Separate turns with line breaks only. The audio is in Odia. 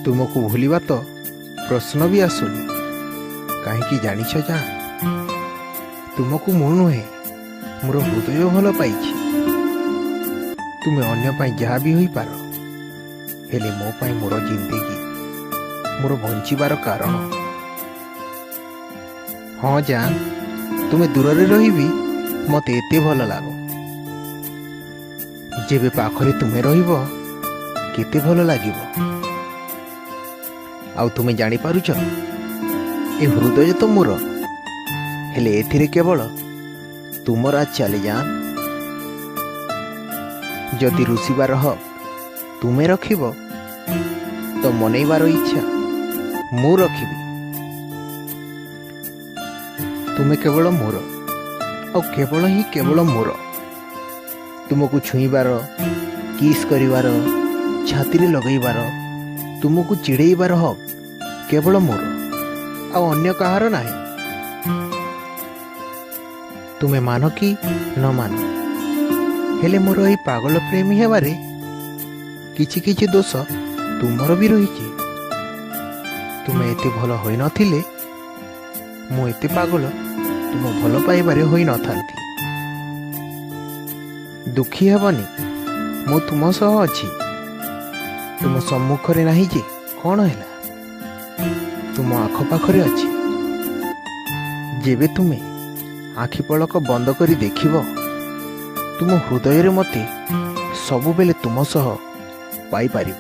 ତୁମକୁ ଭୁଲିବା ତ ପ୍ରଶ୍ନ ବି ଆସୁନି। କାହିଁକି ଜାଣିଛ ଯା, ତୁମକୁ ମୁଁ ନୁହେଁ, ମୋର ହୃଦୟ ଭଲ ପାଇଛି। ତୁମେ ଅନ୍ୟ ପାଇଁ ଯାହା ବି ହୋଇପାର, ହେଲେ ମୋ ପାଇଁ ମୋର ଜିନ୍ଦଗୀ, ମୋର ବଞ୍ଚିବାର କାରଣ। ହଁ ଜାନ୍, ତୁମେ ଦୂରରେ ରହିବି ମୋତେ ଏତେ ଭଲ ଲାଗ। ଯେବେ ପାଖରେ ତୁମେ ରହିବ କେତେ ଭଲ ଲାଗିବ। ଆଉ ତୁମେ ଜାଣିପାରୁଛ, ଏ ହୃଦୟ ତ ମୋର, ହେଲେ ଏଥିରେ କେବଳ ତୁମର ଚାଲେ ଜାନ୍। ଯଦି ରୁଷିବାର ହକ୍ ତୁମେ ରଖିବ, ତ ମନେଇବାର ଇଚ୍ଛା ମୁଁ ରଖିବି। ତୁମେ କେବଳ ମୋର, ଆଉ କେବଳ ହିଁ କେବଳ ମୋର। ତୁମକୁ ଛୁଇଁବାର, କିସ୍ କରିବାର, ଛାତିରେ ଲଗେଇବାର, ତୁମକୁ ଚିଡ଼େଇବାର ହକ୍ କେବଳ ମୋର, ଆଉ ଅନ୍ୟ କାହାର ନାହିଁ। ତୁମେ ମାନ କି ନ ମାନ, ହେଲେ ମୋର ଏହି ପାଗଳ ପ୍ରେମୀ ହେବାରେ କିଛି କିଛି ଦୋଷ ତୁମର ବି ରହିଛି। ତୁମେ ଏତେ ଭଲ ହୋଇନଥିଲେ ମୁଁ ଏତେ ପାଗଳ ତୁମ ଭଲ ପାଇବାରେ ହୋଇନଥାନ୍ତି। ଦୁଃଖୀ ହେବନି, ମୁଁ ତୁମ ସହ ଅଛି। ତୁମ ସମ୍ମୁଖରେ ନାହିଁ ଯେ କ'ଣ ହେଲା, ତୁମ ଆଖପାଖରେ ଅଛି। ଯେବେ ତୁମେ ଆଖି ପଲକ ବନ୍ଦ କରି ଦେଖିବ, ତୁମ ହୃଦୟରେ ମୋତେ ସବୁବେଳେ ତୁମ ସହ ପାଇପାରିବ।